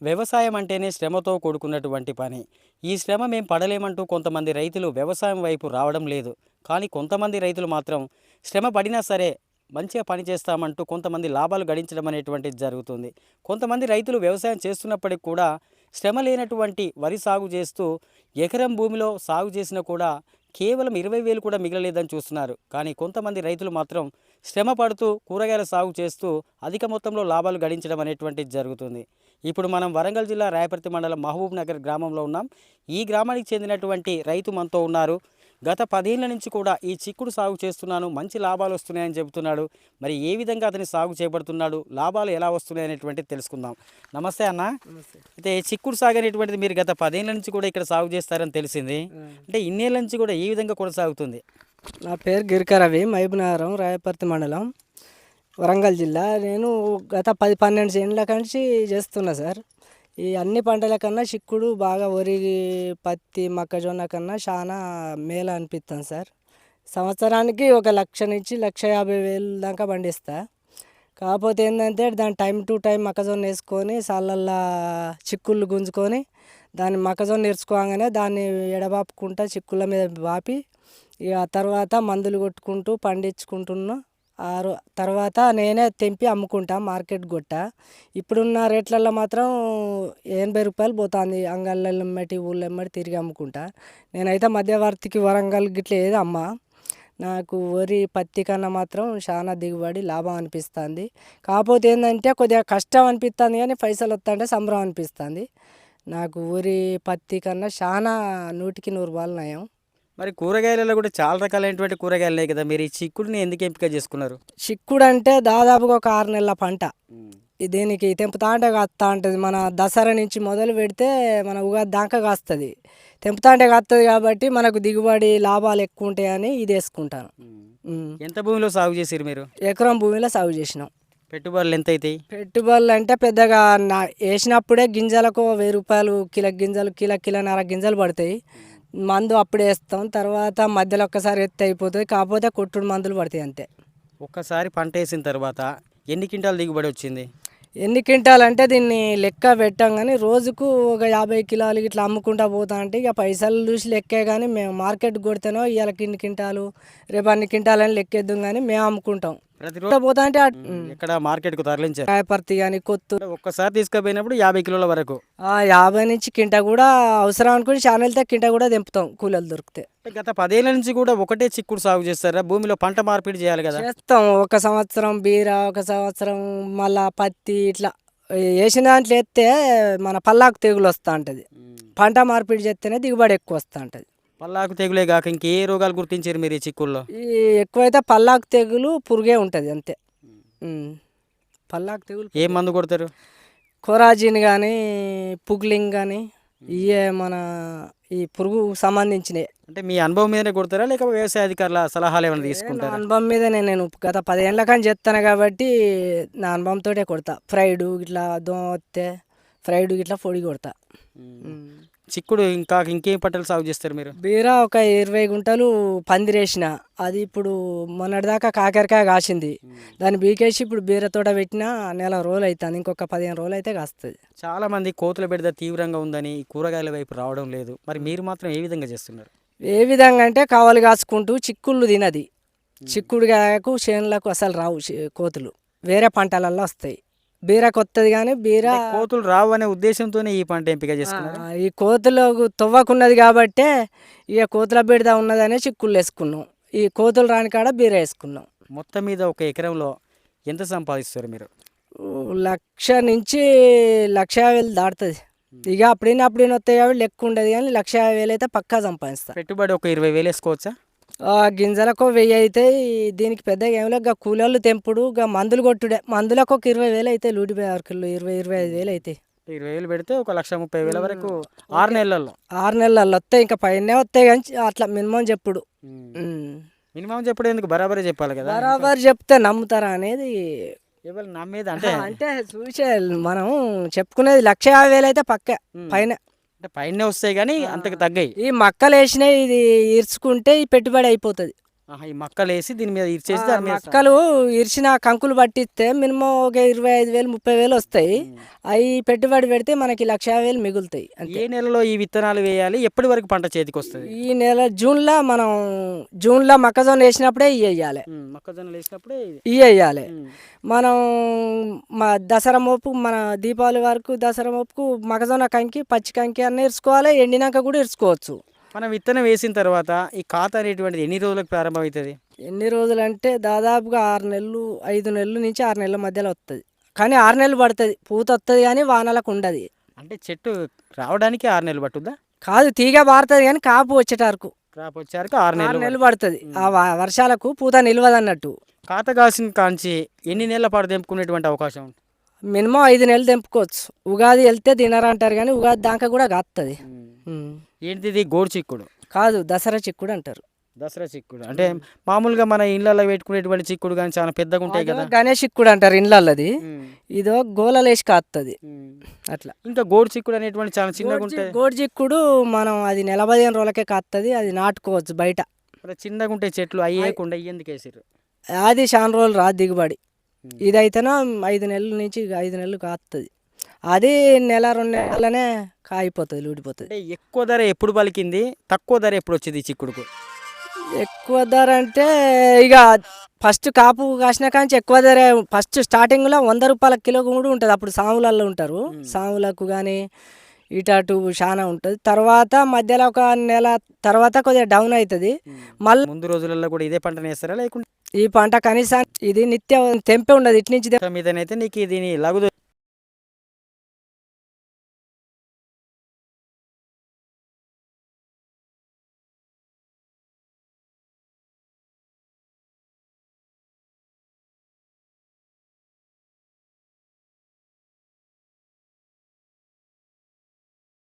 వ్యవసాయం అంటేనే శ్రమతో కూడుకున్నటువంటి పని. ఈ శ్రమ మేము పడలేమంటూ కొంతమంది రైతులు వ్యవసాయం వైపు రావడం లేదు. కానీ కొంతమంది రైతులు మాత్రం శ్రమ పడినా సరే మంచిగా పని చేస్తామంటూ కొంతమంది లాభాలు గడించడం అనేటువంటిది జరుగుతుంది. కొంతమంది రైతులు వ్యవసాయం చేస్తున్నప్పటికి కూడా శ్రమ లేనటువంటి వరి సాగు చేస్తూ ఎకరం భూమిలో సాగు చేసినా కూడా కేవలం 20,000 కూడా మిగలలేదని చూస్తున్నారు. కానీ కొంతమంది రైతులు మాత్రం శ్రమ పడుతూ కూరగాయల సాగు చేస్తూ అధిక మొత్తంలో లాభాలు గడించడం అనేటువంటిది జరుగుతుంది. ఇప్పుడు మనం వరంగల్ జిల్లా రాయపర్తి మండలం మహబూబ్ నగర్ గ్రామంలో ఉన్నాం. ఈ గ్రామానికి చెందినటువంటి రైతు మనతో ఉన్నారు. గత 10 ఏళ్ల నుంచి కూడా ఈ చిక్కుడు సాగు చేస్తున్నాను, మంచి లాభాలు వస్తున్నాయని చెబుతున్నాడు. మరి ఏ విధంగా అతని సాగు చేపడుతున్నాడు, లాభాలు ఎలా వస్తున్నాయి అనేటువంటిది తెలుసుకుందాం. నమస్తే అన్న. అయితే చిక్కుడు సాగు అనేటువంటిది మీరు గత 10 ఏళ్ల నుంచి కూడా ఇక్కడ సాగు చేస్తారని తెలిసింది. అంటే ఇన్నేళ్ల నుంచి కూడా ఏ విధంగా కొనసాగుతుంది? నా పేరు గిరికర్ రవి, మహబూబ్నగరం, రాయపర్తి మండలం, వరంగల్ జిల్లా. నేను గత 10-12 ఏళ్ళ నుంచి చేస్తున్నా సార్. ఈ అన్ని పంటల కన్నా చిక్కుడు బాగా వరి, పత్తి, మొక్కజొన్న కన్నా చాలా మేలు అనిపిస్తుంది సార్. సంవత్సరానికి 1,00,000 నుంచి 1,50,000 దాకా పండిస్తా. కాకపోతే ఏంటంటే దాని టైం టు టైం మొక్కజొన్న వేసుకొని సాళ్ళల్లో చిక్కుళ్ళు గుంజుకొని దాన్ని మొక్కజొన్న ఇరుచుకోగానే దాన్ని ఎడబాపుకుంటా చిక్కుళ్ళ మీద బాపి ఇక తర్వాత మందులు కొట్టుకుంటూ పండించుకుంటున్నా. తర్వాత నేనే తెంపి అమ్ముకుంటా, మార్కెట్ కొట్టా. ఇప్పుడున్న రేట్లలో మాత్రం 80 రూపాయలు పోతుంది. అంగళ్ళ ఎమ్మటి ఊళ్ళో ఎమ్మటి తిరిగి అమ్ముకుంటా. నేనైతే మధ్యవర్తికి వరంగల్ గిట్ల ఏది అమ్మా. నాకు వరి, పత్తి కన్నా మాత్రం చాలా దిగుబడి లాభం అనిపిస్తుంది. కాకపోతే ఏంటంటే కొద్దిగా కష్టం అనిపిస్తుంది కానీ పైసలు వస్తుంటే సంబరం అనిపిస్తుంది. నాకు వరి, పత్తి కన్నా చాలా 100కి 100 రూపాయలు నయం. మరి కూరగాయలలో కూడా చాలా రకాలైనటువంటి కూరగాయలు ఉన్నాయి కదా, మీరు ఈ చిక్కుడుని ఎందుకు ఎంపిక చేసుకున్నారు? చిక్కుడు అంటే దాదాపుగా ఒక 6 నెలల పంట. దీనికి తెంపుతా అంటే కాస్తా ఉంటుంది. మన దసరా నుంచి మొదలు పెడితే మన ఉగాది దాకా కాస్తుంది. తెంపుతా అంటే కాస్తుంది కాబట్టి మనకు దిగుబడి లాభాలు ఎక్కువ ఉంటాయని ఇది వేసుకుంటాను. ఎంత భూమిలో సాగు చేసారు మీరు? ఎకరం భూమిలో సాగు చేసినాం. పెట్టుబడులు ఎంత అవుతాయి? పెట్టుబడులు అంటే పెద్దగా వేసినప్పుడే గింజలకు 1000 రూపాయలు కిలో కిలోన్నర గింజలు పడతాయి. మందు అప్పుడే వేస్తాం. తర్వాత మధ్యలో ఒక్కసారి ఎత్తి అయిపోతుంది. కాకపోతే కొట్టుడు మందులు పడతాయి అంతే. ఒక్కసారి పంట వేసిన తర్వాత ఎన్ని క్వింటాలు దిగుబడి వచ్చింది? ఎన్ని క్వింటాలు అంటే దీన్ని లెక్క పెట్టాం కానీ రోజుకు ఒక 50 కిలోలు ఇట్లా అమ్ముకుంటా పోతా అంటే ఇక పైసలు చూసి లెక్కే. కానీ మేము మార్కెట్ కొడితేనో ఇవాళ ఇన్ని క్వింటాలు, రేపు అన్ని క్వింటాలు అని లెక్కేద్దాం. కానీ మేము అమ్ముకుంటాం ప్రతిరోజు పోతా అంటే ఇక్కడ మార్కెట్కు తరలించారు. రాయపర్తి కానీ కొత్తూరు ఒక్కసారి తీసుకుపోయినప్పుడు 50 కిలోల వరకు 50 నుంచి కింట కూడా అవసరం అనుకుని చాలా వెళ్తే కింట కూడా తెంపుతాం కూలీలు దొరికితే. గత 10 ఏళ్ల నుంచి కూడా ఒకటే చిక్కుడు సాగు చేస్తారా? భూమిలో పంట మార్పిడి చేయాలి కదా? చేస్తాం. ఒక సంవత్సరం బీర, ఒక సంవత్సరం మళ్ళా పత్తి, ఇట్లా వేసిన దాంట్లో వేస్తే మన పల్లాకు తెగులు వస్తూ ఉంటుంది. పంట మార్పిడి చేస్తేనే దిగుబడి ఎక్కువ వస్తూ ఉంటుంది. పల్లాకు తెగులే కాక ఇంకే రోగాలు గుర్తించారు మీరు ఈ చిక్కుల్లో? ఈ ఎక్కువైతే పల్లాకు తెగులు, పురుగే ఉంటుంది అంతే. పల్లాకు తెగులు ఏం మందు కొడతారు? కొరాజిన్ కానీ, పుగ్లింగ్ కానీ, ఇవే మన ఈ పురుగు సంబంధించినవి. అంటే మీ అనుభవం మీదనే కొడతారా లేక వ్యవసాయ అధికారుల సలహాలు ఏమైనా తీసుకుంటారా? అనుభవం మీదనే. నేను గత 10 ఏళ్ళ కానీ చెప్తాను కాబట్టి నా అనుభవంతో కొడతా. ఫ్రైడ్ ఇట్లా దోమ వస్తే ఫ్రైడ్ ఇట్లా పొడి కొడతా. చిక్కుడు ఇంకా ఇంకేం పంటలు సాగు చేస్తారు మీరు? బీర ఒక 20 గుంటలు పందిరేసిన. అది ఇప్పుడు మొన్నటిదాకా కాకరకాయ కాసింది. దాన్ని బీకేసి ఇప్పుడు బీర తోట పెట్టినా నెల రోజులు అవుతుంది. ఇంకొక 15 రోజులు అయితే కాస్తుంది. చాలా మంది కోతుల బెడద తీవ్రంగా ఉందని కూరగాయల వైపు రావడం లేదు. మరి మీరు మాత్రం ఏ విధంగా చేస్తున్నారు? ఏ విధంగా అంటే కావలి కాసుకుంటూ చిక్కుళ్ళు తినది. చిక్కుడుకాయకు చేనులకు అసలు రావు కోతులు. వేరే పంటలలో వస్తాయి. బీర కొత్తది కానీ బీర కోతులు రావు అనే ఉద్దేశంతోనే ఈ పంట ఎంపిక చేసుకున్నారు. ఈ కోతులు తవ్వకున్నది కాబట్టే ఇక కోతుల బెడద ఉన్నదనే చిక్కుళ్ళు వేసుకున్నాం. ఈ కోతులు రాని కాడ బీర వేసుకున్నాం. మొత్తం మీద ఒక ఎకరంలో ఎంత సంపాదిస్తారు మీరు? 1,00,000 నుంచి 1,50,000 దాటుతుంది. ఇక అప్పుడైనా వస్తాయి కాబట్టి లెక్క ఉండదు కానీ 1,50,000 అయితే పక్కా సంపాదిస్తా. పెట్టుబడి ఒక 20,000 వేసుకోవచ్చా? గింజలకు 1000 అయితే. దీనికి పెద్దగా ఏం లేదు. కూలీలు తెంపుడు, మందులు కొట్టుడే. మందులకు ఒక 20,000 అయితే. లూటిపోయే వరకు 20-25,000 అయితే. 20,000 పెడితే ఒక 1,30,000 వరకు 6 నెలల్లో. 6 నెలల్లో వస్తాయి. ఇంకా పైనే వస్తాయి కానీ అట్లా మినిమం చెప్పుడు. మినిమం చెప్పుడు ఎందుకు? బరాబరే చెప్పాలి కదా. బరాబర్ చెప్తే నమ్ముతారా అనేది ఎవరు నమ్మేది అంటే అంటే చూసే మనం చెప్పుకునేది 1,50,000 అయితే పక్క పైన. అంటే పైన వస్తాయి కానీ అంతకు తగ్గాయి. ఈ మక్కలు వేసినాయి ఇది ఇరుచుకుంటే ఈ పెట్టుబడి అయిపోతుంది. ఆహా, ఈ మక్కలు వేసి దీని మీద ఇచ్చేసి దాని మీద మక్కలు ఇరిచిన కంకులు పట్టిస్తే మినిమం ఒక 25,000 30,000 వస్తాయి. అవి పెట్టుబడి పెడితే మనకి 1,50,000 మిగులుతాయి అంతే. ఏ నెలలో ఈ విత్తనాలు వేయాలి, ఎప్పటి వరకు పంట చేతికి వస్తుంది? ఈ నెల జూన్లో మొక్కజొన్న వేసినప్పుడే ఇవి వేయాలి. మొక్కజొన్నలు వేసినప్పుడే ఇవి వేయాలి. మనం దసరా మోపు మన దీపావళి వరకు దసరా మోపుకు మొక్కజొన్న కంకి పచ్చి కంకి అన్నీ ఇరుచుకోవాలి. ఎండినాక కూడా ఇరుచుకోవచ్చు. మనం విత్తనం వేసిన తర్వాత ఈ ఖాతా అనేటువంటిది ఎన్ని రోజులకు ప్రారంభమవుతుంది? ఎన్ని రోజులు అంటే దాదాపుగా 6 నెలలు 5 నెలల నుంచి 6 నెలల మధ్యలో వస్తుంది. కానీ 6 నెలలు పడుతుంది, పూత వస్తుంది కానీ వానలకు ఉండదు. అంటే చెట్టు రావడానికి 6 నెలలు పట్టుద్దా? కాదు, తీగ బారుతుంది కానీ కాపు వచ్చేటరకు క్రాప్ వచ్చాక 6 6 నెలలు నెలలు పడుతుంది. ఆ వర్షాలకు పూత నిలవదు అన్నట్టు. ఖాతా కాసిన కాంచి ఎన్ని నెలల పాటు తెంపుకునేటువంటి అవకాశం ఉంటుంది? మినిమం 5 నెలలు తెంపుకోవచ్చు. ఉగాది వెళ్తే తినరంటారు కానీ ఉగాది దాకా కూడా కాస్తుంది. ఏంటిది? గోడు చిక్కుడు కాదు, దసరా చిక్కుడు అంటారు. దసరా చిక్కుడు అంటే మామూలుగా మన ఇళ్ళల్లో పెట్టుకునేటువంటి చిక్కుడు కానీ చాలా పెద్దగా ఉంటాయి కదా. గణేష్ చిక్కుడు అంటారు ఇండ్లది. ఇదో గోలలేసి కాస్తుంది అట్లా. ఇంకా గోడు చిక్కుడు అనేటువంటి చాలా చిన్నగా ఉంటాయి. గోడు చిక్కుడు మనం అది 15 రోజులకే కాస్తుంది. అది నాటుకోవచ్చు బయట. చిన్నగా ఉంటాయి చెట్లు అయ్యేయకుండా ఎందుకు వేసారు? అది చాలా రోజులు రా దిగుబడి. ఇదైతేనో 5 నెలల నుంచి 5 నెలలు కాస్తుంది. అది నెల 2 నెలలనే కాయిపోతుంది, ఊడిపోతుంది. అంటే ఎక్కువ ధర ఎప్పుడు పలికింది, తక్కువ ధర ఎప్పుడు వచ్చింది ఈ చిక్కుడుకు? ఎక్కువ ధర అంటే ఇక ఫస్ట్ కాపు కాసిన కాంచి ఎక్కువ ధర. ఫస్ట్ స్టార్టింగ్లో 100 రూపాయల కిలో కూడా ఉంటుంది. అప్పుడు సాములలో ఉంటారు. సాములకు కానీ ఇటు చాలా ఉంటుంది. తర్వాత మధ్యలో ఒక నెల తర్వాత కొద్దిగా డౌన్ అవుతుంది. మళ్ళీ ముందు రోజులలో కూడా ఇదే పంటను వేస్తారా లేకుంటే ఈ పంట కనీసం ఇది నిత్యం తెంపే ఉండదు. ఇటు నుంచి మీదనైతే నీకు దీని లఘు